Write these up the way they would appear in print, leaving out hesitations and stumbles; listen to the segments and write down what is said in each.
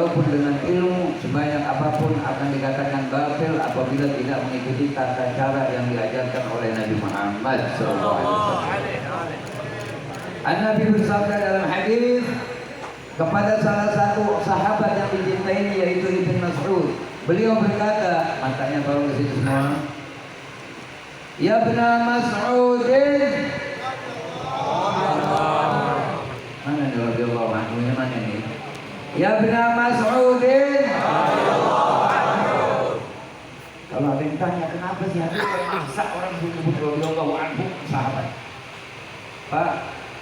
walaupun dengan ilmu sebanyak apapun akan dikatakan batil apabila tidak mengikuti tata cara yang diajarkan oleh Nabi Muhammad SAW. Nabi bersabda dalam hadis kepada salah satu sahabat yang dicintai yaitu Ibn Mas'ud. Beliau berkata, matanya tolong ke situ semua. Ya Ibn Mas'udin. Mana nih radhiyallahu anhu, mana nih? Ya Ibn Mas'udin. Kalau ada yang tanya kenapa sih Habib maksa orang menyebut radhiyallahu anhu sahabat? Pak,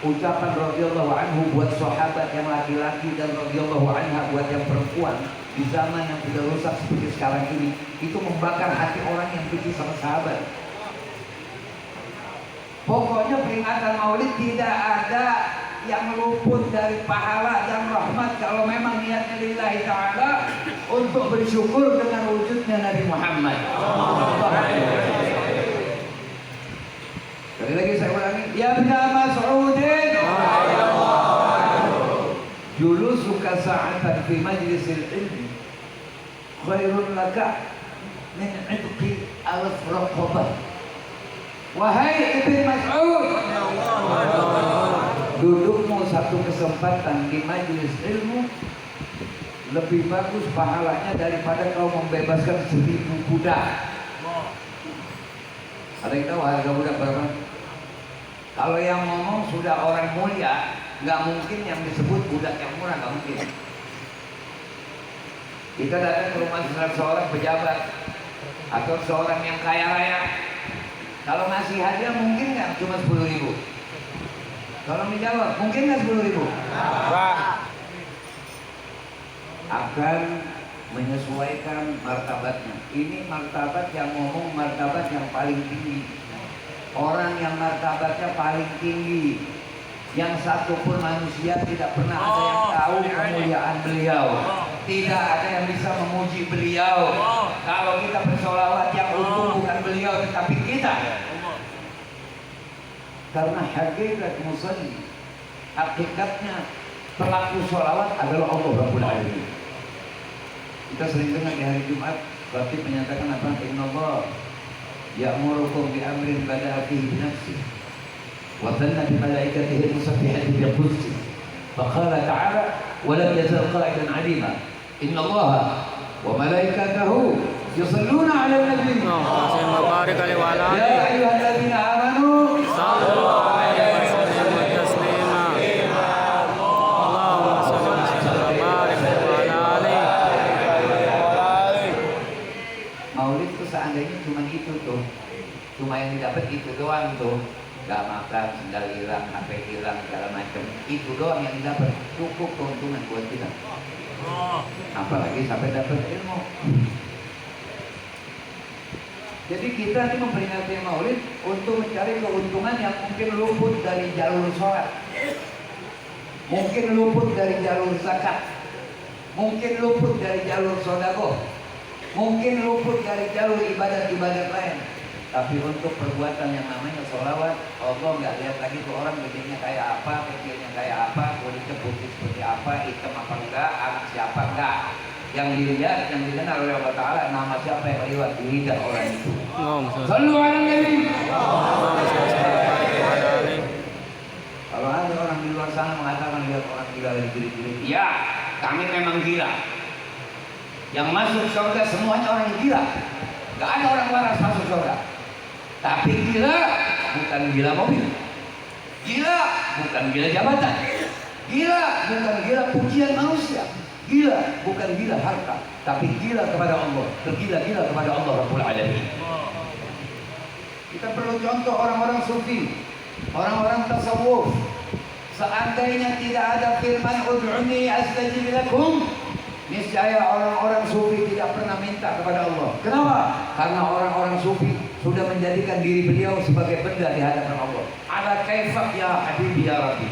ucapan radhiyallahu anhu buat sahabat yang laki-laki dan radhiyallahu anha buat yang perempuan di zaman yang sudah rusak seperti sekarang ini, itu membakar hati orang yang benci sama sahabat. Pokoknya peringatan Maulid tidak ada yang luput dari pahala dan rahmat kalau memang niatnya lillahi ta'ala untuk bersyukur dengan wujudnya Nabi Muhammad. Sekali lagi saya ulangi, ya Ibn Mas'udin. Julusuka sa'atan fi majlisil ilmi khairun laka min 'idqi alf raqabah. Wahai Ibn Mas'ud, dudukmu satu kesempatan di majelis ilmu lebih bagus pahalanya daripada kau membebaskan 1000 budak. Ada yang tahu harga budak berapa? Kalau yang ngomong sudah orang mulia, nggak mungkin yang disebut budak yang murah, nggak mungkin. Kita datang ke rumah seorang pejabat atau seorang yang kaya raya, kalau ngasih hadiah mungkin nggak cuma 10.000? Tolong dijawab, mungkin nggak 10.000? Akan menyesuaikan martabatnya. Ini martabat yang ngomong martabat yang paling tinggi. Orang yang martabatnya paling tinggi, yang satupun manusia tidak pernah ada yang tahu kemuliaan beliau, tidak ada yang bisa memuji beliau. Kalau kita bersolawat yang untung bukan beliau tetapi kita. Karena hakikat musalli, hakikatnya pelaku sholawat adalah Allah Rabbul Alamin. Kita sering dengar di hari Jumat, khatib menyatakan apa? Innallah ya'murukum bi amrin bada'a fihi bi nafsihi wa thanna bi malaikatihi musabbihati bi qudsi. Faqala ta'ala wa lam yazal qa'ilan 'alima. Innallaha wa malaikatahu yusalluna 'alan nabi. Allahumma barik alaihi wa ala alihi. Ya ayyuhalladzina amanu Sallu alaihi wa sallimu taslima. Allahumma salli wa sallim wa barik wa ala alihi. Maulid itu seandainya cuma itu tuh, cuma yang didapat itu doang tuh, gak makan, sendal hilang, HP hilang, segala macam, itu doang yang didapat, cukup keuntungan buat kita. Apalagi sampai dapat ilmu. Jadi kita ini memperingati Maulid untuk mencari keuntungan yang mungkin luput dari jalur sholat, mungkin luput dari jalur zakat, mungkin luput dari jalur sedekah, mungkin luput dari jalur ibadat-ibadat lain. Tapi untuk perbuatan yang namanya sholawat, Allah nggak lihat lagi tuh orang gedenya kayak apa, kecilnya kayak apa, kulitnya putih seperti apa, hitam apa enggak, anak siapa enggak. Yang dilihat, yang didengar oleh Allah Ta'ala, nama siapa yang lewat di lidah orang itu. Sallu ala Nabi. Kalau ada orang di luar sana mengatakan lihat orang gila lagi gila-gila, ya kami memang gila. Yang masuk surga semuanya orang yang gila. Gak ada orang waras masuk surga. Tapi gila bukan gila mobil, gila bukan gila jabatan, gila bukan gila pujian manusia, gila bukan gila harta, tapi gila kepada Allah, tergila-gila kepada Allah Rabbul Alamin. Kita perlu contoh orang-orang sufi, orang-orang tasawuf. Seandainya tidak ada firman ud'uni astajib lakum, niscaya orang-orang sufi tidak pernah minta kepada Allah. Kenapa? Karena orang-orang sufi sudah menjadikan diri beliau sebagai benda di hadapan Allah. Ala kaifak ya habibi ya rabbi.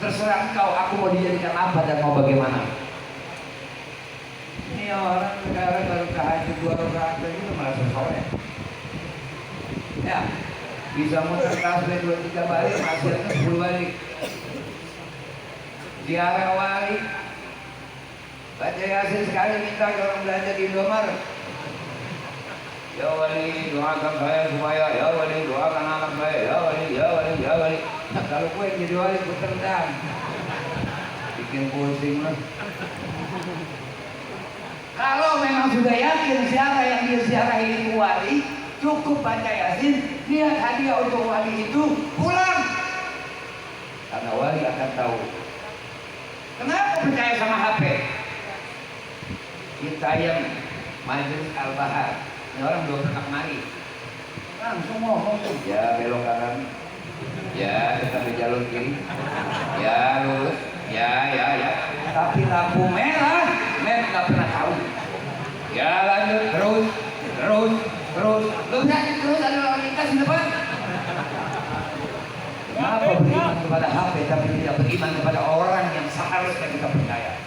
Terserah engkau, aku mau dijadikan apa dan mau bagaimana. Ini orang sekarang baru tahajud 2 rakaat itu merasa soleh. Ya, bisa muter tasbih 2-3 balik, hasilnya 10 balik. Ziarah wali Baca Yasin sekali minta ke orang belanja di Indomaret. Ya wali doakan saya supaya, ya wali doakan anak saya, ya wali, ya wali, ya wali. Nah, kalau gue jadi wali gue tendang, bikin pusing lah. Kalau memang sudah yakin siapa yang dia ziarahi itu wali, cukup baca Yasin, niat hadiah untuk wali itu, pulang. Karena wali akan tahu. Kenapa percaya sama HP? Kita yang Majelis Al-Bahar, ini orang belum pernah kemari, langsung ngomong tuh, ya belok kanan, ya kita ke jalur kiri, ya lurus, ya. Tapi lampu merah, nggak pernah tahu. Ya lanjut terus, lu yakin terus ada lalu lintas di depan? Kenapa beriman kepada HP tapi tidak beriman kepada orang yang seharusnya kita percaya?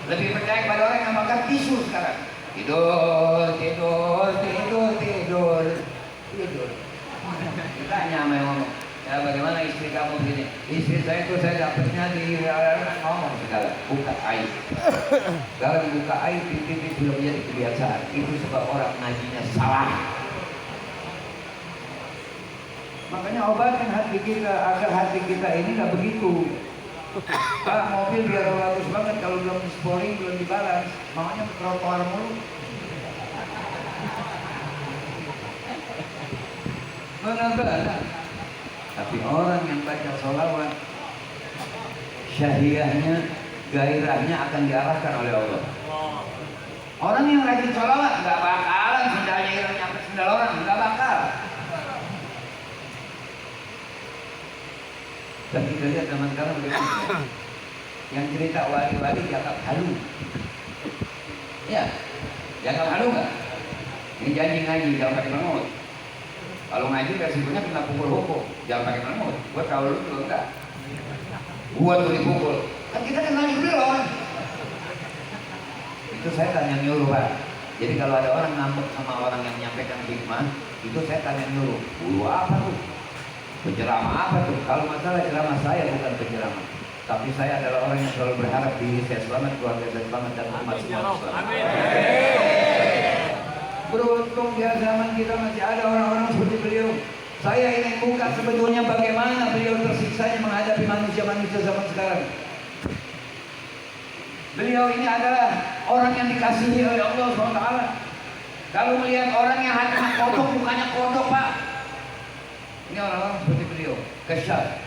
Lebih percaya kepada orang yang makan tisu sekarang. Tidur. Ditanya sama yang ngomong, ya bagaimana istri kamu begini? Istri saya itu saya dapatnya di ngomong segala, buka aib. Sekarang buka aib itu belum jadi kebiasaan. Itu sebab orang ngajinya salah. Makanya obatkan hati kita agar hati kita ini nggak begitu. Pak, mobil biar bagus banget kalau belum sporing, belum dibalas, maunya trotoar mulu. Benar-benar. Tapi orang yang baca sholawat, syahiyahnya, gairahnya akan diarahkan oleh Allah. Orang yang rajin sholawat nggak bakalan sendalnya hilang nyampe sendal orang, nggak bakal. Dan kita lihat zaman sekarang bagaimana yang cerita wali-wali dianggap halu. Ya, dianggap halu nggak? Ini janji ngaji, jangan pakai melemut. Kalau ngaji resikonya kena pukul hukum, jangan pakai melemut. Gue tahu lu juga enggak. Gue tuh dipukul. Kan kita kan ngaji belum. Itu setan yang nyuruh, Pak. Jadi kalau ada orang ngambek sama orang yang menyampaikan hikmah, itu setan yang nyuruh. Bulu apa tuh? Penceramah apa tuh? Kalau masalah ceramah saya bukan penceramah, tapi saya adalah orang yang selalu berharap diri saya selamat, keluarga saya selamat, dan umat semua selamat. Amin. Beruntung di zaman kita masih ada orang-orang seperti beliau. Saya ingin buka sebetulnya bagaimana beliau tersiksanya menghadapi manusia-manusia zaman sekarang. Beliau ini adalah orang yang dikasihi oleh Allah SWT. Kalau melihat orang yang hatinya kodok, mukanya kodok, Pak. Ini orang-orang seperti beliau, kesyaf.